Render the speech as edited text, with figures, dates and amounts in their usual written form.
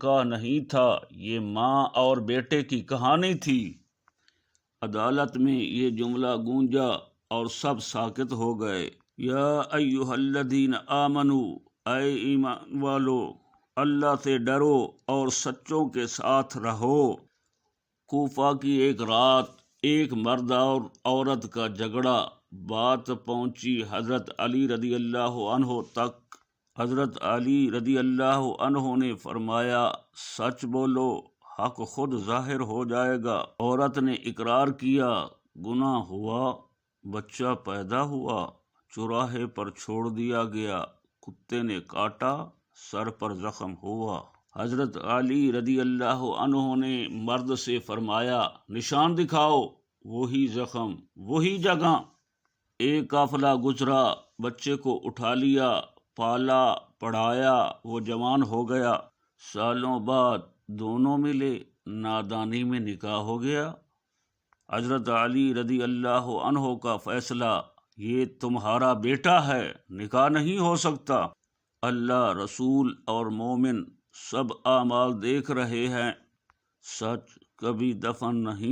نکاح نہیں تھا، یہ ماں اور بیٹے کی کہانی تھی۔ عدالت میں یہ جملہ گونجا اور سب ساکت ہو گئے۔ یا ایھا الذین آمنوا، اے ایمان والو، اللہ سے ڈرو اور سچوں کے ساتھ رہو۔ کوفہ کی ایک رات ایک مرد اور عورت کا جھگڑا، بات پہنچی حضرت علی رضی اللہ عنہ تک۔ حضرت علی رضی اللہ عنہ نے فرمایا، سچ بولو، حق خود ظاہر ہو جائے گا۔ عورت نے اقرار کیا، گناہ ہوا، بچہ پیدا ہوا، چوراہے پر چھوڑ دیا گیا، کتے نے کاٹا، سر پر زخم ہوا۔ حضرت علی رضی اللہ عنہ نے مرد سے فرمایا، نشان دکھاؤ۔ وہی زخم، وہی جگہ۔ ایک قافلہ گزرا، بچے کو اٹھا لیا، پالا پڑھایا، وہ جوان ہو گیا۔ سالوں بعد دونوں ملے، نادانی میں نکاح ہو گیا۔ حضرت علی رضی اللہ عنہ کا فیصلہ، یہ تمہارا بیٹا ہے، نکاح نہیں ہو سکتا۔ اللہ، رسول اور مومن سب اعمال دیکھ رہے ہیں، سچ کبھی دفن نہیں